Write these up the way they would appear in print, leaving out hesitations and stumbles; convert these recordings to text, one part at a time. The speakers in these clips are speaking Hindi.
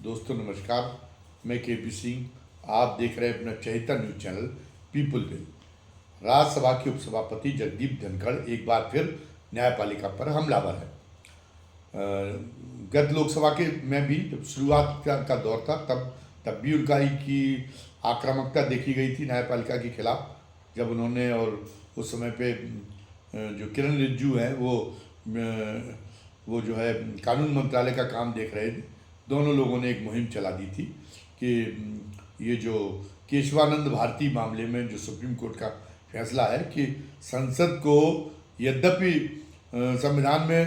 दोस्तों नमस्कार। मैं केपी सिंह। आप देख रहे हैं अपना चहेता news channel people will. Rajya Sabha के उपसभापति जगदीप धनखड़ एक बार फिर न्यायपालिका पर हमलावर है। गत लोकसभा के में भी जब शुरुआत का दौर था तब भी उनका ही की आक्रामकता देखी गई थी न्यायपालिका के खिलाफ, जब उन्होंने और उस समय पे जो किरण रिजिजू हैं वो जो है कानून मंत्रालय का काम देख रहे थे। दोनों लोगों ने एक मुहिम चला दी थी कि ये जो केशवानंद भारती मामले में जो सुप्रीम कोर्ट का फैसला है कि संसद को यद्यपि संविधान में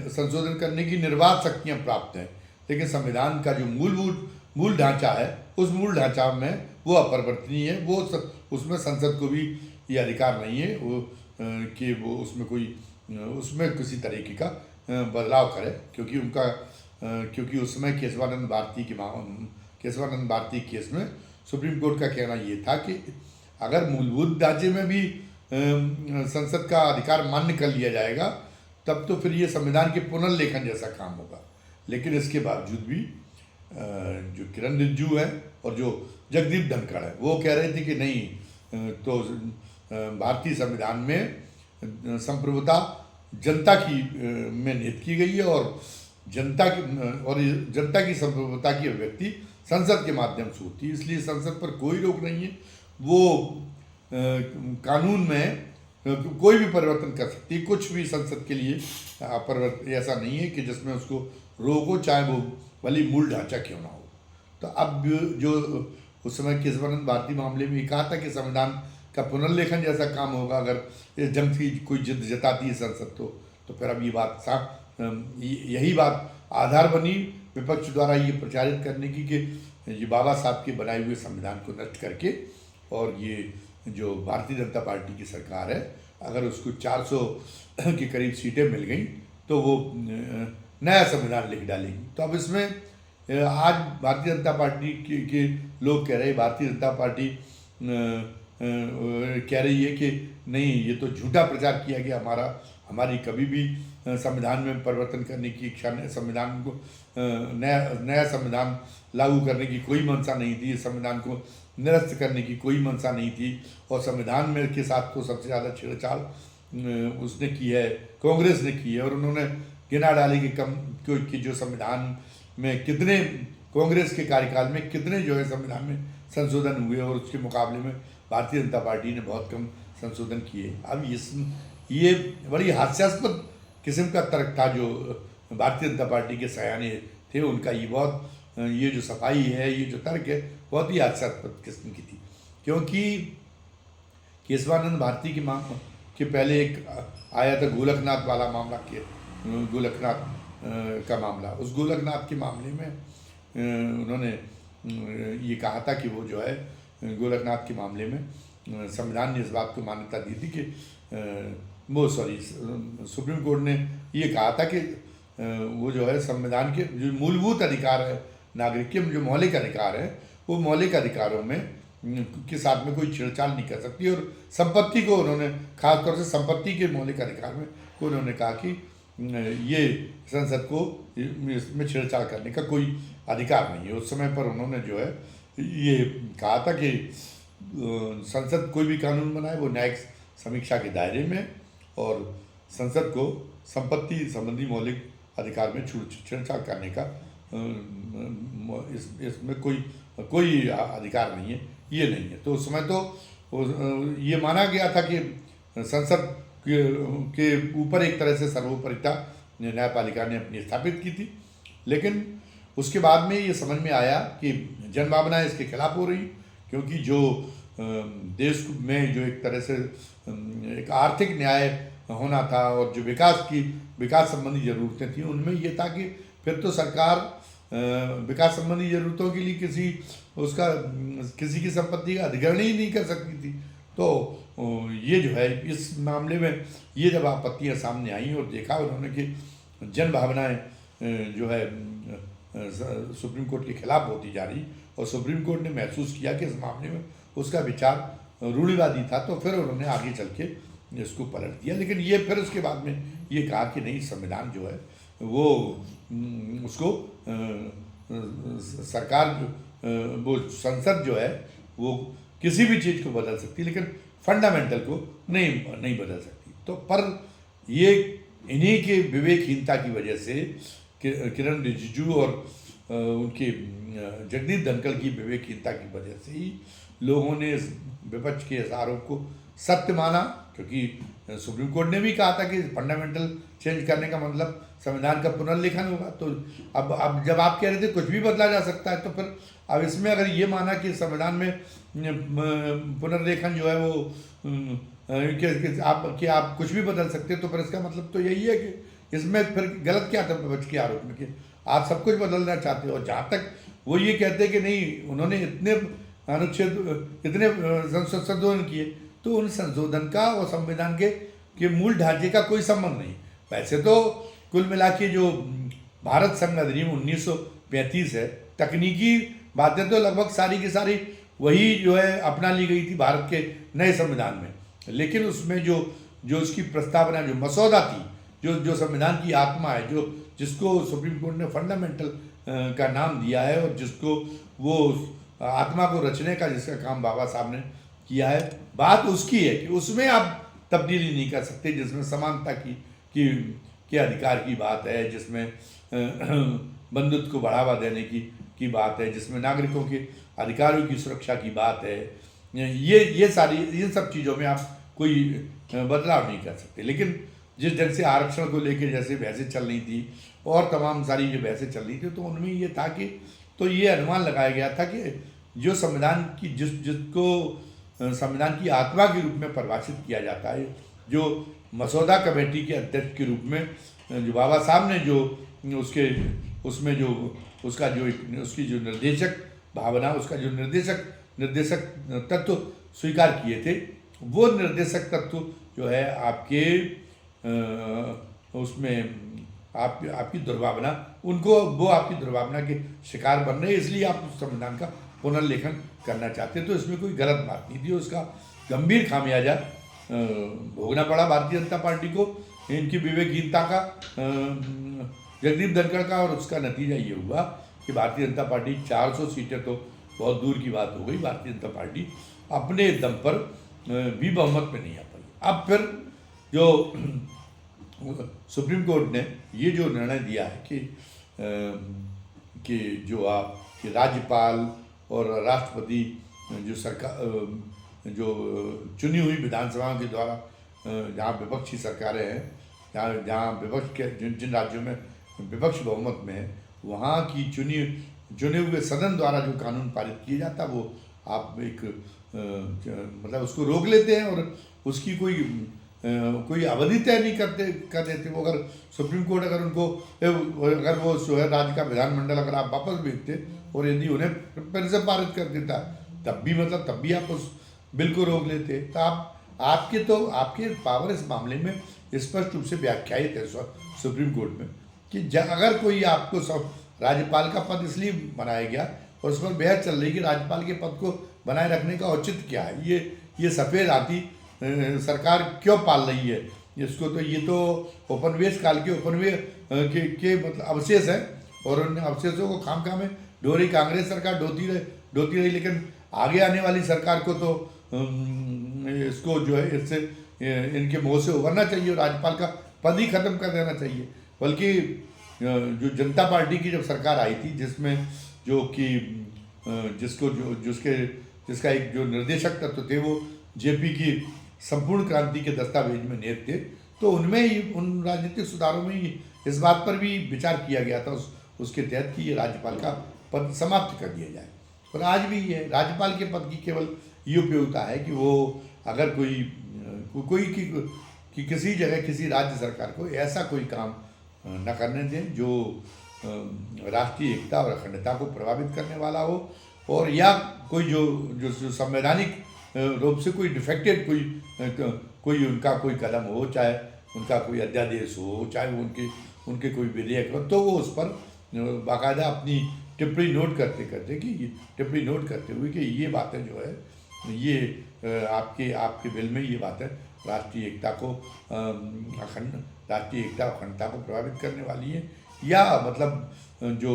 संशोधन करने की निर्बाध शक्तियाँ प्राप्त हैं, लेकिन संविधान का जो मूल ढांचा है उस मूल ढांचा में वो अपरिवर्तनीय है। वो उसमें संसद को भी ये अधिकार नहीं है कि वो उसमें किसी तरीके का बदलाव करे, क्योंकि उस समय केशवानंद भारती केस में सुप्रीम कोर्ट का कहना ये था कि अगर मूलभूत ढांचे में भी संसद का अधिकार मान्य कर लिया जाएगा तब तो फिर ये संविधान के पुनर्लेखन जैसा काम होगा। लेकिन इसके बावजूद भी जो किरण रिजिजू है और जो जगदीप धनखड़ है वो कह रहे थे कि नहीं, तो भारतीय संविधान में संप्रभुता जनता की में निहित की गई है और जनता की संप्रभुता की अभिव्यक्ति संसद के माध्यम से होती है, इसलिए संसद पर कोई रोक नहीं है। वो कानून में कोई भी परिवर्तन कर सकती है, कुछ भी संसद के लिए परिवर्तन ऐसा नहीं है कि जिसमें उसको रोको, चाहे वो भले मूल ढांचा क्यों ना हो। तो अब जो उस समय केशवानंद भारती मामले में कहा था कि संविधान का पुनर्लेखन जैसा काम होगा अगर इस जंग की कोई जिद जताती है संसद तो फिर अब ये बात यही बात आधार बनी विपक्ष द्वारा ये प्रचारित करने की कि ये बाबा साहब के बनाए हुए संविधान को नष्ट करके और ये जो भारतीय जनता पार्टी की सरकार है अगर उसको 400 के करीब सीटें मिल गई तो वो नया संविधान लिख डालेगी। तो अब इसमें आज भारतीय जनता पार्टी के लोग कह रहे हैं, भारतीय जनता पार्टी कह रही है कि नहीं, ये तो झूठा प्रचार किया गया, हमारी कभी भी संविधान में परिवर्तन करने की इच्छा नहीं, संविधान को नया संविधान लागू करने की कोई मंशा नहीं थी, संविधान को निरस्त करने की कोई मंशा नहीं थी। और संविधान में के साथ तो सबसे ज़्यादा छेड़छाड़ उसने की है, कांग्रेस ने की है। और उन्होंने गिना डाली कि जो संविधान में कितने कांग्रेस के कार्यकाल में कितने जो है संविधान में संशोधन हुए और उसके मुकाबले में भारतीय जनता पार्टी ने बहुत कम संशोधन किए। अब ये बड़ी हास्यास्पद किस्म का तर्क था जो भारतीय जनता पार्टी के सयाने थे उनका। ये जो सफाई है, ये जो तर्क है, बहुत ही हास्यास्पद किस्म की थी, क्योंकि केशवानंद भारती के पहले एक आया था गोलकनाथ वाला मामला, गोलकनाथ का मामला। उस गोलकनाथ के मामले में उन्होंने ये कहा था कि वो जो है गोलकनाथ के मामले में संविधान ने इस बात को मान्यता दी थी कि सुप्रीम कोर्ट ने ये कहा था कि वो जो है संविधान के जो मूलभूत अधिकार है, नागरिक के जो मौलिक अधिकार है, वो मौलिक अधिकारों में के साथ में कोई छेड़छाड़ नहीं कर सकती। और संपत्ति को उन्होंने खासतौर से संपत्ति के मौलिक अधिकार में को उन्होंने कहा कि ये संसद को इसमें छेड़छाड़ करने का कोई अधिकार नहीं है। उस समय पर उन्होंने जो है ये कहा था कि संसद कोई भी कानून बनाए वो न्यायिक समीक्षा के दायरे में, और संसद को संपत्ति संबंधी मौलिक अधिकार में छेड़छाड़ करने का इसमें कोई अधिकार नहीं है, ये नहीं है। तो उस समय तो ये माना गया था कि संसद के ऊपर एक तरह से सर्वोपरिता न्यायपालिका ने अपनी स्थापित की थी। लेकिन उसके बाद में ये समझ में आया कि जनभावनाएं इसके खिलाफ हो रही, क्योंकि जो देश में जो एक तरह से एक आर्थिक न्याय होना था और जो विकास संबंधी ज़रूरतें थी, उनमें ये था कि फिर तो सरकार विकास संबंधी ज़रूरतों के लिए किसी की संपत्ति का अधिग्रहण ही नहीं कर सकती थी। तो ये जो है इस मामले में ये जब आपत्तियाँ सामने आई और देखा उन्होंने कि जन भावनाएँ जो है सुप्रीम कोर्ट के खिलाफ होती जा रही, और सुप्रीम कोर्ट ने महसूस किया कि इस मामले में उसका विचार रूढ़िवादी था, तो फिर उन्होंने आगे चल के इसको पलट दिया। लेकिन ये फिर उसके बाद में ये कहा कि नहीं, संविधान जो है वो उसको सरकार वो संसद जो है वो किसी भी चीज़ को बदल सकती है, लेकिन फंडामेंटल को नहीं बदल सकती। तो पर ये इन्हीं के विवेकहीनता की वजह से किरण रिजिजू और उनके जगदीप धनखड़ की विवेकहीनता की वजह से ही लोगों ने विपक्ष के इस आरोप को सत्य माना, क्योंकि सुप्रीम कोर्ट ने भी कहा था कि फंडामेंटल चेंज करने का मतलब संविधान का पुनर्लेखन होगा। तो अब जब आप कह रहे थे कुछ भी बदला जा सकता है, तो फिर अब इसमें अगर ये माना कि संविधान में पुनर्लेखन जो है वो कि आप कुछ भी बदल सकते हैं, तो फिर इसका मतलब तो यही है कि इसमें फिर गलत क्या था विपक्ष के आरोप में कि आप सब कुछ बदलना चाहते हो। और जहाँ तक वो ये कहते हैं कि नहीं, उन्होंने इतने अनुच्छेद इतने संशोधन किए, तो उन संशोधन का और संविधान के मूल ढांचे का कोई संबंध नहीं। वैसे तो कुल मिला के जो भारत संघ अधिनियम 1935 है, तकनीकी बातें तो लगभग सारी की सारी वही जो है अपना ली गई थी भारत के नए संविधान में, लेकिन उसमें जो उसकी प्रस्तावना, जो मसौदा थी, जो संविधान की आत्मा है, जिसको सुप्रीम कोर्ट ने फंडामेंटल का नाम दिया है, और जिसको वो आत्मा को रचने का जिसका काम बाबा साहब ने किया है, बात उसकी है कि उसमें आप तब्दीली नहीं कर सकते, जिसमें समानता के अधिकार की बात है, जिसमें बंधुत्व को बढ़ावा देने की बात है, जिसमें नागरिकों के अधिकारों की सुरक्षा की बात है। ये सारी इन सब चीज़ों में आप कोई बदलाव नहीं कर सकते। लेकिन जिस ढंग से आरक्षण को लेकर जैसे बहसें चल रही थी और तमाम सारी जो बहसें चल रही थी, तो उनमें ये था कि तो ये अनुमान लगाया गया था कि जो संविधान की जिसको संविधान की आत्मा के रूप में परिभाषित किया जाता है, जो मसौदा कमेटी के अध्यक्ष के रूप में जो बाबा साहब ने जो उसमें जो उसकी जो निर्देशक भावना, उसका जो निर्देशक तत्व स्वीकार किए थे, वो निर्देशक तत्व जो है आपके उसमें आपकी दुर्भावना, वो आपकी दुर्भावना के शिकार बन रहे हैं, इसलिए आप उस संविधान का पुनर्लेखन करना चाहते हैं। तो इसमें कोई गलत बात नहीं थी। उसका गंभीर खामियाजा भोगना पड़ा भारतीय जनता पार्टी को, इनकी विवेकहीनता का, जगदीप धनखड़ का, और उसका नतीजा ये हुआ कि भारतीय जनता पार्टी 400 सीटें तो बहुत दूर की बात हो गई, भारतीय जनता पार्टी अपने दम पर भी बहुमत में नहीं आ पाई। अब फिर जो सुप्रीम कोर्ट ने ये जो निर्णय दिया है कि जो कि राज्यपाल और राष्ट्रपति जो सरकार जो चुनी हुई विधानसभाओं के द्वारा, जहाँ विपक्षी सरकारें हैं, जहाँ विपक्ष के जिन राज्यों में विपक्ष बहुमत में है, वहाँ की चुने हुए सदन द्वारा जो कानून पारित किया जाता है, वो आप एक मतलब उसको रोक लेते हैं और उसकी कोई अवधि तय नहीं कर देते। वो अगर सुप्रीम कोर्ट अगर अगर वो जो है राज्य का विधानमंडल अगर आप वापस भेजते और यदि उन्हें फिर से पारित कर देता, तब भी आप उस बिल को रोक लेते। तो आपके पावर इस मामले में स्पष्ट रूप से व्याख्यायित है सुप्रीम कोर्ट में कि अगर कोई आपको राज्यपाल का पद इसलिए बनाया गया और उस पर बहस चल रही कि राज्यपाल के पद को बनाए रखने का औचित्य क्या है, ये सफ़ेद हाथी सरकार क्यों पाल रही है इसको, तो ये तो उपनिवेश काल के के मतलब अवशेष है, और उन अवशेषों को खाम में ढो कांग्रेस सरकार ढोती रही, लेकिन आगे आने वाली सरकार को तो इसको जो है इससे इनके मोह से उभरना चाहिए और राज्यपाल का पद ही खत्म कर देना चाहिए। बल्कि जो जनता पार्टी की जब सरकार आई थी, जिसमें जो कि जिसका एक जो निर्देशक तत्व थे वो जेपी की संपूर्ण क्रांति के दस्तावेज में निहित थे, तो उनमें ही उन राजनीतिक सुधारों में ही इस बात पर भी विचार किया गया था उसके तहत कि ये राज्यपाल का पद समाप्त कर दिया जाए। और आज भी ये राज्यपाल के पद की केवल ये उपयोगिता है कि वो अगर किसी जगह किसी राज्य सरकार को ऐसा कोई काम न करने दें जो राष्ट्रीय एकता और अखंडता को प्रभावित करने वाला हो, और या कोई जो संवैधानिक रूप से कोई डिफेक्टेड कोई उनका कोई कदम हो, चाहे उनका कोई अध्यादेश हो, चाहे उनके कोई विधेयक हो, तो वो उस पर बाकायदा अपनी टिप्पणी नोट करते हुए कि ये बातें जो है ये आपके बिल में ये बातें राष्ट्रीय एकता अखंडता को प्रभावित करने वाली है, या मतलब जो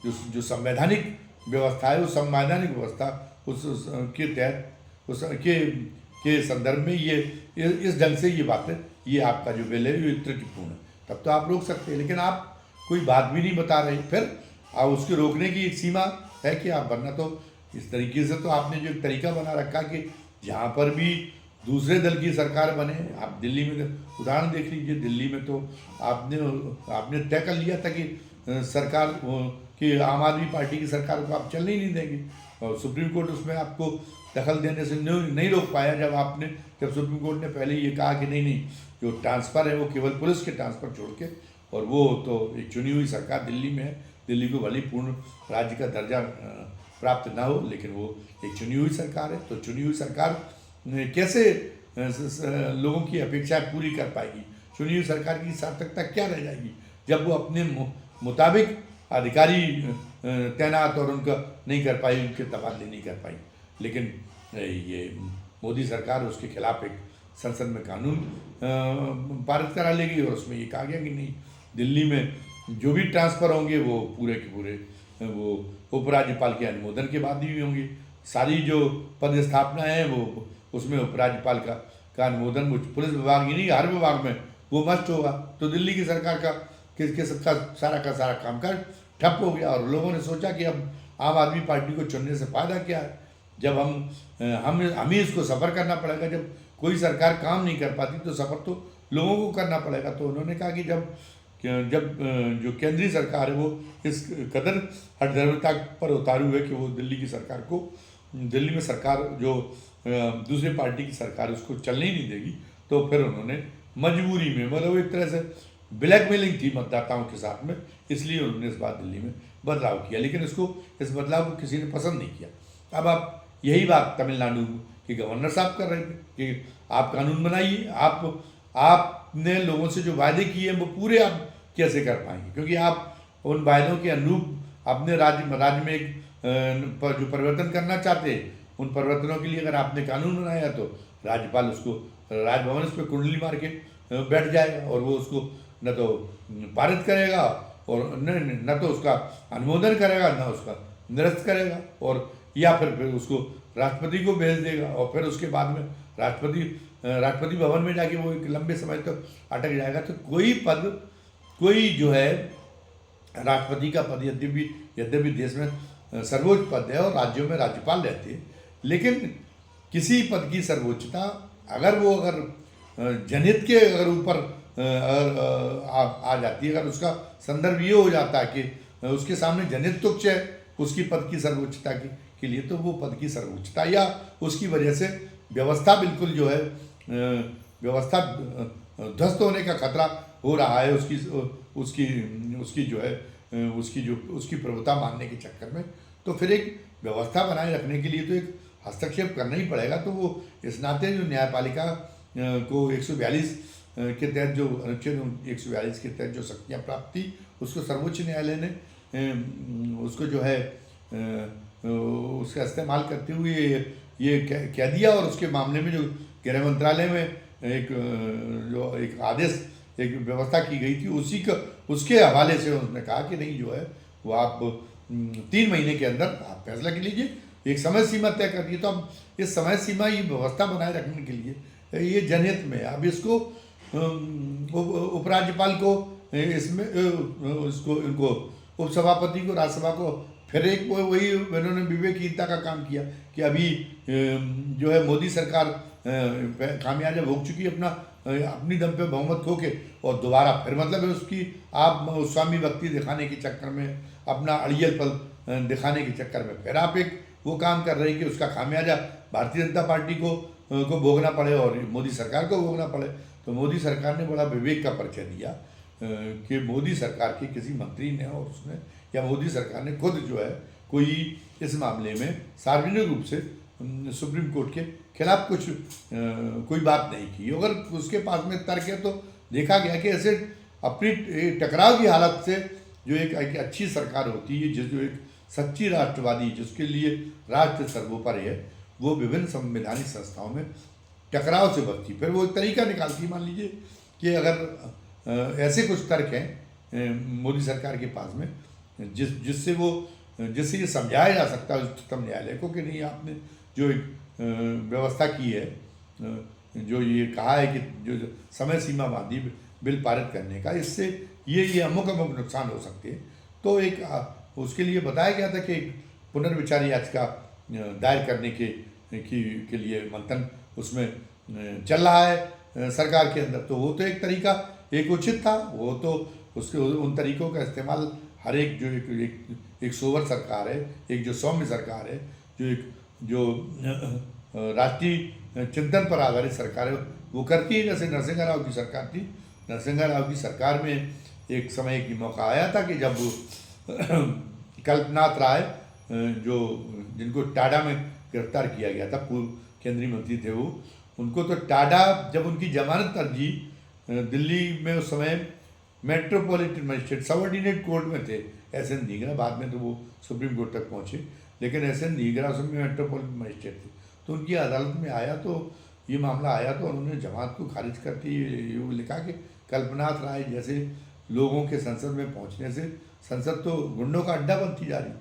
जो संवैधानिक व्यवस्था है, उस संवैधानिक व्यवस्था के तहत के संदर्भ में ये इस ढंग से ये बातें, ये आपका जो बिल है ये त्रुटिपूर्ण है, तब तो आप रोक सकते हैं। लेकिन आप कोई बात भी नहीं बता रहे, फिर आप उसके रोकने की एक सीमा है कि आप, वरना तो इस तरीके से तो आपने जो एक तरीका बना रखा कि जहाँ पर भी दूसरे दल की सरकार बने, आप दिल्ली में उदाहरण देख लीजिए, दिल्ली में तो आपने तय कर लिया था कि सरकार कि आम आदमी पार्टी की सरकार को आप चलने ही नहीं देंगे, और सुप्रीम कोर्ट उसमें आपको दखल देने से नहीं रोक पाया। जब सुप्रीम कोर्ट ने पहले ये कहा कि नहीं, जो ट्रांसफ़र है वो केवल पुलिस के ट्रांसफ़र छोड़ के, और वो तो एक चुनी हुई सरकार दिल्ली में है, दिल्ली को भले पूर्ण राज्य का दर्जा प्राप्त ना हो, लेकिन वो एक चुनी हुई सरकार है, तो चुनी हुई सरकार कैसे लोगों की अपेक्षाएं पूरी कर पाएगी? चुनी हुई सरकार की सार्थकता क्या रह जाएगी जब वो अपने मुताबिक अधिकारी तैनात और उनका नहीं कर पाई, उनके तबादले नहीं कर पाई। लेकिन ये मोदी सरकार उसके खिलाफ एक संसद में कानून पारित करा लेगी, और उसमें ये कहा गया कि नहीं, दिल्ली में जो भी ट्रांसफ़र होंगे वो पूरे के पूरे वो उपराज्यपाल के अनुमोदन के बाद ही होंगे। सारी जो पद स्थापना है वो उसमें उपराज्यपाल का अनुमोदन, पुलिस विभाग ही नहीं, हर विभाग में वो मस्ट होगा। तो दिल्ली की सरकार का सारा कामकाज ठप हो गया, और लोगों ने सोचा कि अब आम आदमी पार्टी को चुनने से फ़ायदा क्या है, जब हम ही इसको सफ़र करना पड़ेगा। जब कोई सरकार काम नहीं कर पाती तो सफ़र तो लोगों को करना पड़ेगा। तो उन्होंने कहा कि जब जो केंद्रीय सरकार है वो इस कदर हठधर्मिता पर उतारू है कि वो दिल्ली में सरकार जो दूसरी पार्टी की सरकार उसको चलने ही नहीं देगी, तो फिर उन्होंने मजबूरी में, मतलब एक तरह से ब्लैकमेलिंग थी मतदाताओं के साथ में, इसलिए उन्होंने इस बार दिल्ली में बदलाव किया। लेकिन इस बदलाव को किसी ने पसंद नहीं किया। अब आप यही बात तमिलनाडु के गवर्नर साहब कर रहे थे कि आप कानून बनाइए, आपने लोगों से जो वायदे किए हैं वो पूरे आप कैसे कर पाएंगे, क्योंकि आप उन वायदों के अनुरूप अपने राज्य में एक जो परिवर्तन करना चाहते हैं, उन परिवर्तनों के लिए अगर आपने कानून बनाया तो राज्यपाल उसको, राजभवन उस पर कुंडली मार के बैठ जाएगा, और वो उसको न तो पारित करेगा और न तो उसका अनुमोदन करेगा, न उसका निरस्त करेगा, और या फिर उसको राष्ट्रपति को भेज देगा, और फिर उसके बाद में राष्ट्रपति भवन में जाके वो एक लंबे समय तक अटक जाएगा। तो कोई जो है राष्ट्रपति का पद, यद्यपि देश में सर्वोच्च पद है और राज्यों में राज्यपाल रहते हैं, लेकिन किसी पद की सर्वोच्चता अगर जनहित के ऊपर आ जाती है, अगर उसका संदर्भ ये हो जाता है कि उसके सामने जनहित तुच्छ है उसकी पद की सर्वोच्चता के लिए, तो वो पद की सर्वोच्चता या उसकी वजह से व्यवस्था बिल्कुल जो है व्यवस्था ध्वस्त होने का खतरा हो रहा है, उसकी प्रभुता मानने के चक्कर में, तो फिर एक व्यवस्था बनाए रखने के लिए तो एक हस्तक्षेप करना ही पड़ेगा। तो वो इस नाते जो न्यायपालिका को 142 के तहत, जो अनुच्छेद 142 के तहत जो शक्तियाँ प्राप्त थी, उसको सर्वोच्च न्यायालय ने उसको जो है उसका इस्तेमाल करते हुए ये कह दिया, और उसके मामले में जो गृह मंत्रालय में एक आदेश, एक व्यवस्था की गई थी, उसके हवाले से उन्होंने कहा कि नहीं, जो है वो आप 3 महीने के अंदर आप फैसला कर लीजिए, एक समय सीमा तय कर दिए। तो अब इस समय सीमा, ये व्यवस्था बनाए रखने के लिए ये जनहित में, अब इसको उपराज्यपाल को इसमें इनको उपसभापति को, राज्यसभा को, फिर एक वही उन्होंने विवेकहीनता का काम किया कि अभी जो है मोदी सरकार कामयाब हो चुकी है अपनी दम पे बहुमत खो के, और दोबारा फिर मतलब है उसकी आप स्वामी भक्ति दिखाने के चक्कर में, अपना अड़ियल पल दिखाने के चक्कर में फिर आप एक वो काम कर रहे हैं कि उसका खामियाजा भारतीय जनता पार्टी को भोगना पड़े और मोदी सरकार को भोगना पड़े। तो मोदी सरकार ने बड़ा विवेक का परिचय दिया कि मोदी सरकार के किसी मंत्री ने और उसने या मोदी सरकार ने खुद जो है कोई इस मामले में सार्वजनिक रूप से सुप्रीम कोर्ट के खिलाफ कोई बात नहीं की। अगर उसके पास में तर्क है तो देखा गया कि ऐसे अपनी टकराव की हालत से जो एक अच्छी सरकार होती है, जो एक सच्ची राष्ट्रवादी, जिसके लिए राष्ट्र सर्वोपरि है, वो विभिन्न संवैधानिक संस्थाओं में टकराव से बचती, फिर वो एक तरीका निकालती। मान लीजिए कि अगर ऐसे कुछ तर्क हैं मोदी सरकार के पास में जिससे ये समझाया जा सकता है उच्चतम न्यायालय को कि नहीं, आपने जो एक व्यवस्था की है, जो ये कहा है कि जो समय सीमा बांधी बिल पारित करने का, इससे ये अमुक अमुक नुकसान हो सकते हैं। तो एक उसके लिए बताया गया था कि एक पुनर्विचार याचिका दायर करने के लिए मंथन उसमें चल रहा है सरकार के अंदर। तो वो तो एक तरीका एक उचित था, वो तो उसके उन तरीकों का इस्तेमाल हर एक जो एक सोवर सरकार है, एक जो सौम्य सरकार है, जो राष्ट्रीय चिंतन पर आधारित सरकार है, वो करती है। जैसे नरसिंह राव की सरकार थी, नरसिंह राव की सरकार में एक समय की मौका आया था कि जब कल्पनाथ राय जिनको टाडा में गिरफ्तार किया गया था, पूर्व केंद्रीय मंत्री थे वो, उनको तो टाडा जब उनकी जमानत अर्जी दिल्ली में उस समय मेट्रोपॉलिटन मजिस्ट्रेट सबऑर्डिनेट कोर्ट में थे एस.एन. दीगरा, बाद में तो वो सुप्रीम कोर्ट तक पहुँचे, लेकिन एस.एन. दीगरा उस समय मेट्रोपॉलिटन मजिस्ट्रेट थे। तो उनकी अदालत में आया, तो ये मामला आया, तो उन्होंने जमानत को खारिज करते ये लिखा कि कल्पनाथ राय जैसे लोगों के संसद में पहुंचने से संसद तो गुंडों का अड्डा बनती जा रही।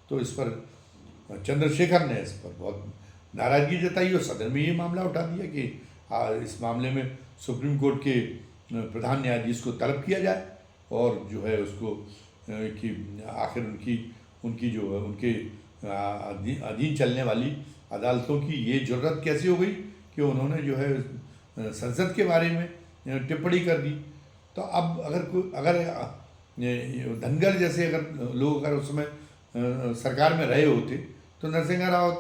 तो इस पर चंद्रशेखर ने इस पर बहुत नाराज़गी जताई और सदन में ये मामला उठा दिया कि इस मामले में सुप्रीम कोर्ट के प्रधान न्यायाधीश को तलब किया जाए और जो है उसको कि आखिर उनकी जो है उनके अधीन चलने वाली अदालतों की ये जरूरत कैसे हो गई कि उन्होंने जो है संसद के बारे में टिप्पणी कर दी। तो अब अगर धनगर जैसे अगर लोग अगर उस समय सरकार में रहे होते तो नरसिंह राव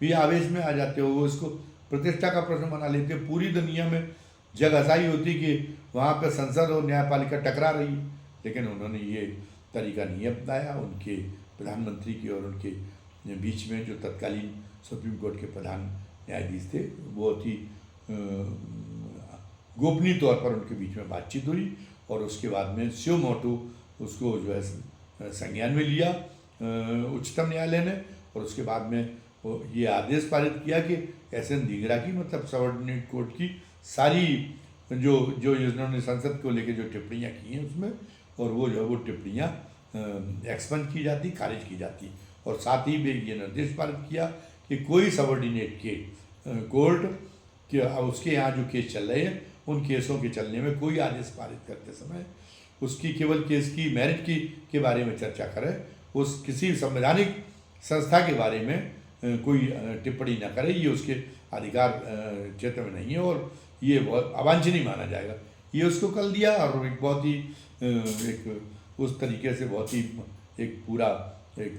भी आवेश में आ जाते हो, वो इसको प्रतिष्ठा का प्रश्न बना लेते। पूरी दुनिया में जगहसाई होती कि वहाँ पे संसद और न्यायपालिका टकरा रही है, लेकिन उन्होंने ये तरीका नहीं अपनाया। उनके प्रधानमंत्री की और उनके बीच में जो तत्कालीन सुप्रीम कोर्ट के प्रधान न्यायाधीश थे, बहुत ही गोपनीय तौर पर उनके बीच में बातचीत हुई और उसके बाद में स्यो मोटो उसको जो है संज्ञान में लिया उच्चतम न्यायालय ने, और उसके बाद में वो ये आदेश पारित किया कि एस.एन. दीगरा की मतलब सबऑर्डिनेट कोर्ट की सारी जो इन्होंने संसद को लेकर जो टिप्पणियाँ की हैं उसमें, और वो जो है वो टिप्पणियाँ एक्सपंज की जाती, खारिज की जाती। और साथ ही में ये निर्देश पारित किया कि कोई सबऑर्डिनेट के कोर्ट के उसके यहाँ जो केस चल रहे हैं उन केसों के चलने में कोई आदेश पारित करते समय उसकी केवल केस की मेरिट के बारे में चर्चा करे, उस किसी संवैधानिक संस्था के बारे में कोई टिप्पणी न करे, ये उसके अधिकार क्षेत्र में नहीं है और ये बहुत अवांछनीय माना जाएगा। ये उसको कल दिया और एक बहुत ही एक उस तरीके से बहुत ही एक पूरा एक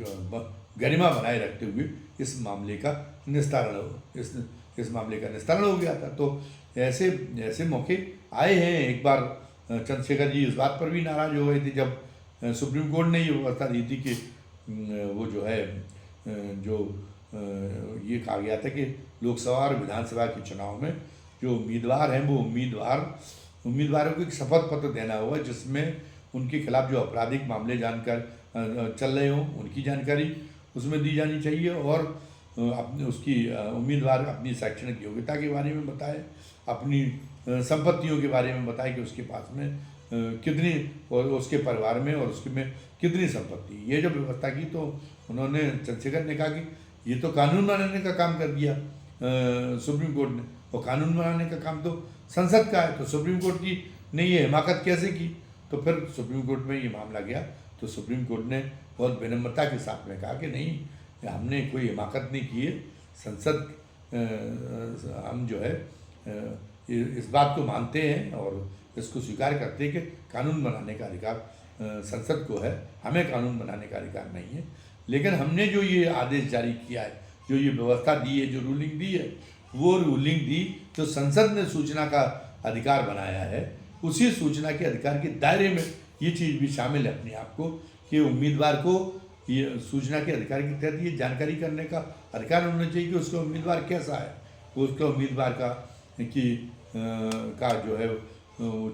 गरिमा बनाए रखते हुए इस मामले का निस्तारण हो गया था। तो ऐसे मौके आए हैं। एक बार चंद्रशेखर जी इस बात पर भी नाराज हो गए थे जब सुप्रीम कोर्ट ने ये व्यवस्था दी थी कि वो जो है ये कहा गया था कि लोकसभा और विधानसभा के चुनाव में जो उम्मीदवार हैं वो उम्मीदवारों को एक शपथ पत्र देना होगा जिसमें उनके खिलाफ जो आपराधिक मामले जानकर चल रहे हों उनकी जानकारी उसमें दी जानी चाहिए और अपने उसकी उम्मीदवार अपनी शैक्षणिक योग्यता के बारे में बताए, अपनी संपत्तियों के बारे में बताए कि उसके पास में कितनी और उसके परिवार में और उसके में कितनी संपत्ति। ये जो व्यवस्था की तो उन्होंने चंद्रशेखर ने कहा कि ये तो कानून बनाने का काम कर दिया सुप्रीम कोर्ट ने, और कानून बनाने का काम तो संसद का है, तो सुप्रीम कोर्ट की ने ये हिमाकत कैसे की। तो फिर सुप्रीम कोर्ट में ये मामला गया तो सुप्रीम कोर्ट ने बहुत विनम्रता के साथ में कहा कि नहीं, हमने कोई हिमाकत नहीं की है, संसद हम जो है इस बात को मानते हैं और इसको स्वीकार करते हैं कि कानून बनाने का अधिकार संसद को है, हमें कानून बनाने का अधिकार नहीं है। लेकिन हमने जो ये आदेश जारी किया है, जो ये व्यवस्था दी है, जो रूलिंग दी है, वो रूलिंग दी जो संसद ने सूचना का अधिकार बनाया है, उसी सूचना के अधिकार के दायरे में ये चीज़ भी शामिल है अपने आप को कि उम्मीदवार को ये सूचना के अधिकार के तहत ये जानकारी करने का अधिकार होना चाहिए कि उसका उम्मीदवार कैसा है, उसका उम्मीदवार का जो है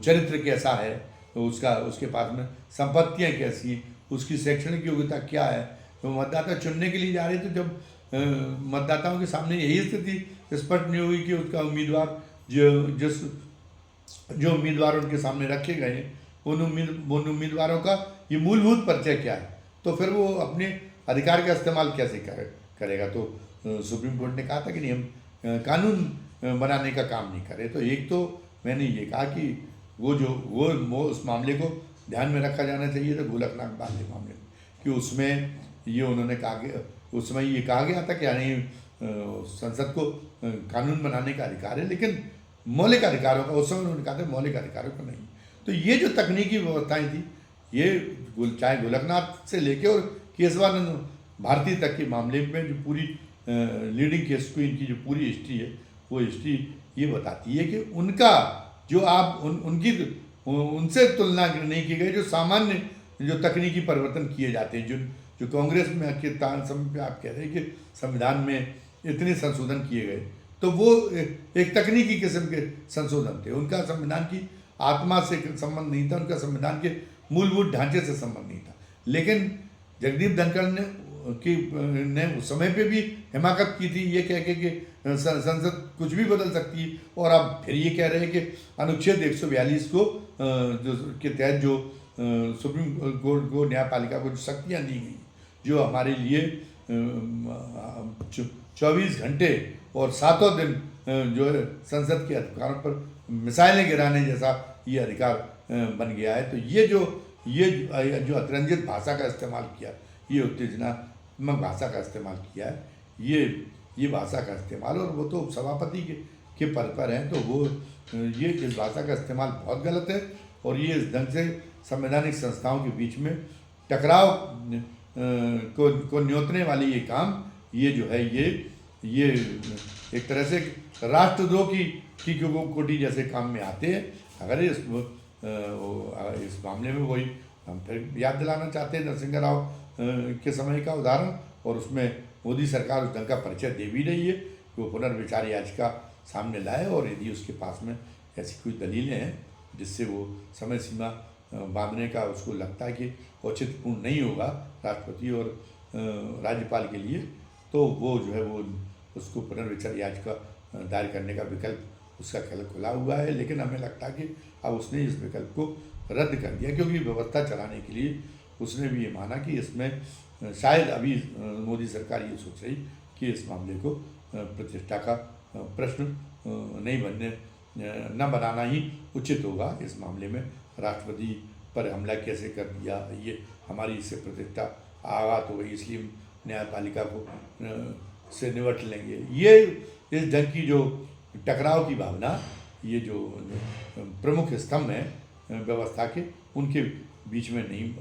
चरित्र कैसा है, उसके पास में संपत्तियां कैसी, उसकी शैक्षणिक योग्यता क्या है। तो मतदाता चुनने के लिए जा रहे थे, जब मतदाताओं के सामने यही स्थिति स्पष्ट नहीं हुई कि उसका उम्मीदवार जो उम्मीदवार उनके सामने रखे गए उन उम्मीदवारों का ये मूलभूत परिचय क्या है, तो फिर वो अपने अधिकार का इस्तेमाल कैसे करेगा। तो सुप्रीम कोर्ट ने कहा था कि नहीं, हम कानून बनाने का काम नहीं करें। तो एक तो मैंने ये कहा कि वो उस मामले को ध्यान में रखा जाना चाहिए था, गोलकनाथ बांधे मामले में, कि उसमें ये उन्होंने कहा कि उसमें ये कहा गया था कि यानी संसद को कानून बनाने का अधिकार है, लेकिन मौलिक अधिकारों का, उस समय उन्होंने कहा था मौलिक अधिकारों का नहीं। तो ये जो तकनीकी व्यवस्थाएं थी, ये चाहे गोलकनाथ से लेके और केशवानंद भारती तक के मामले में जो पूरी लीडिंग केस क्वीन की जो पूरी हिस्ट्री है, वो हिस्ट्री ये बताती है कि उनका जो आप उनकी उनसे तुलना नहीं की गई, जो सामान्य जो तकनीकी परिवर्तन किए जाते हैं, जो कांग्रेस में के समय पे आप कह रहे हैं कि संविधान में इतने संशोधन किए गए, तो वो एक तकनीकी किस्म के संशोधन थे। उनका संविधान की आत्मा से संबंध नहीं था, उनका संविधान के मूलभूत ढांचे से संबंध नहीं था। लेकिन जगदीप धनखड़ ने उस समय पे भी हिमाकत की थी, ये कह के कि संसद कुछ भी बदल सकती है, और अब फिर ये कह रहे हैं कि अनुच्छेद 142 को जो के तहत जो सुप्रीम कोर्ट को, न्यायपालिका को जो शक्तियाँ दी गई, जो हमारे लिए 24 घंटे और 7 दिन जो है संसद के अधिकारों पर मिसाइलें गिराने जैसा ये अधिकार बन गया है। तो ये जो अतिरंजित भाषा का इस्तेमाल किया, ये उत्तेजनात्मक भाषा का इस्तेमाल किया है, ये भाषा का इस्तेमाल, और वो तो सभापति के पद पर हैं, तो वो ये इस भाषा का इस्तेमाल बहुत गलत है। और ये इस ढंग से संवैधानिक संस्थाओं के बीच में टकराव को न्योतने वाली ये काम, ये जो है ये एक तरह से राष्ट्रद्रोह की कोटि जैसे काम में आते हैं। अगर इस मामले में वही हम फिर याद दिलाना चाहते हैं नरसिंह राव के समय का उदाहरण, और उसमें मोदी सरकार उस ढंग का परिचय दे भी रही है कि वो पुनर्विचार याचिका सामने लाए, और यदि उसके पास में ऐसी कोई दलीलें हैं जिससे वो समय सीमा बांधने का उसको लगता है कि औचित्यपूर्ण नहीं होगा राष्ट्रपति और राज्यपाल के लिए, तो वो जो है वो उसको पुनर्विचार याचिका दायर करने का विकल्प उसका खुला हुआ है। लेकिन हमें लगता है कि अब उसने इस विकल्प को रद्द कर दिया, क्योंकि व्यवस्था चलाने के लिए उसने भी ये माना कि इसमें शायद अभी मोदी सरकार ये सोच रही कि इस मामले को प्रतिष्ठा का प्रश्न न बनाना ही उचित होगा। इस मामले में राष्ट्रपति पर हमला कैसे कर दिया, ये हमारी इससे प्रतिष्ठा आघात हो गई, इसलिए न्यायपालिका को से निपट लेंगे। ये इस ढंग की जो टकराव की भावना, ये जो प्रमुख स्तंभ हैं व्यवस्था के, उनके बीच में नहीं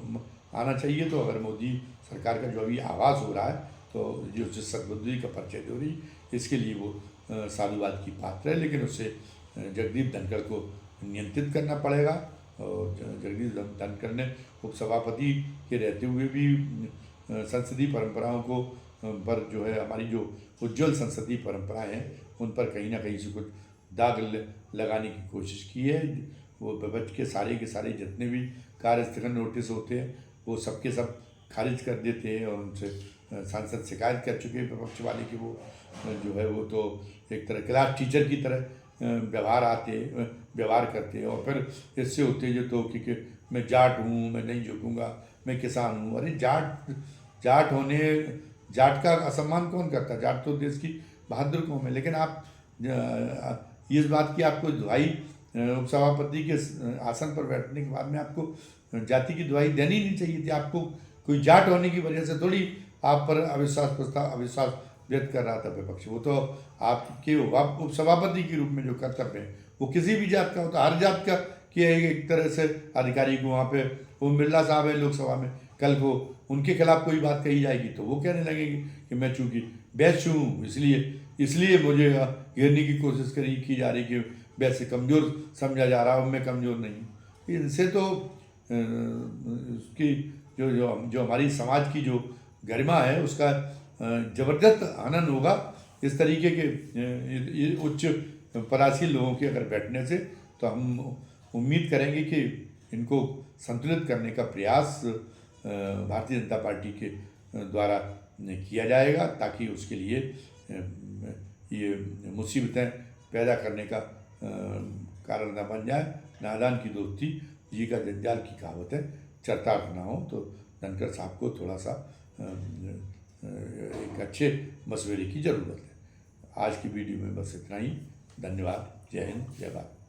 आना चाहिए। तो अगर मोदी सरकार का जो अभी आवाज़ हो रहा है, तो जो जिस सद्बुद्धि का परिचय दे रही, इसके लिए वो साधुवाद की पात्र है, लेकिन उससे जगदीप धनखड़ को नियंत्रित करना पड़ेगा। और जगदीप धनखड़ ने उपसभापति के रहते हुए भी संसदीय परंपराओं को पर जो है हमारी जो उज्ज्वल संसदीय परंपराएं हैं, उन पर कहीं ना कहीं से कुछ दाग लगाने की कोशिश की है। वो विपक्ष के सारे जितने भी कार्य स्थगन नोटिस होते हैं, वो सबके सब खारिज कर देते हैं, और उनसे सांसद शिकायत कर चुके हैं विपक्ष वाले कि वो जो है वो तो एक तरह क्लास टीचर की तरह व्यवहार करते हैं, और फिर इससे उत्तेजित हो कि मैं जाट हूँ, मैं नहीं झुकूँगा, मैं किसान हूँ। अरे जाट का असम्मान कौन करता? जाट तो देश की बहादुर कौम है। लेकिन आप इस बात की आपको दुहाई उपसभापति के आसन पर बैठने के बाद में आपको जाति की दुहाई देनी नहीं चाहिए थी। आपको कोई जाट होने की वजह से थोड़ी आप पर अविश्वास व्यक्त कर रहा था विपक्ष। वो तो आपके उपसभापति के रूप में जो कर्तव्य है वो किसी भी जात का होता, हर जात का कि एक तरह से अधिकारी को वहाँ पे ओम बिरला साहब है लोकसभा में, कल को उनके खिलाफ कोई बात कही जाएगी तो वो कहने लगेंगे कि मैं चूँकि वैश्य हूँ इसलिए मुझे घेरने की कोशिश की जा रही कि वैसे कमज़ोर समझा जा रहा हूँ, मैं कमज़ोर नहीं हूँ। इनसे तो उसकी जो हमारी समाज की जो गरिमा है उसका ज़बरदस्त आनंद होगा। इस तरीके के उच्च परासी लोगों के अगर बैठने से, तो हम उम्मीद करेंगे कि इनको संतुलित करने का प्रयास भारतीय जनता पार्टी के द्वारा किया जाएगा, ताकि उसके लिए ये मुसीबतें पैदा करने का कारण न बन जाए। नादान की दोस्ती जी का जंजाल की कहावत है, चरितार्थ ना हो। तो धनखड़ साहब को थोड़ा सा एक अच्छे मशवरे की ज़रूरत है। आज की वीडियो में बस इतना ही। धन्यवाद। जय हिंद, जय भारत।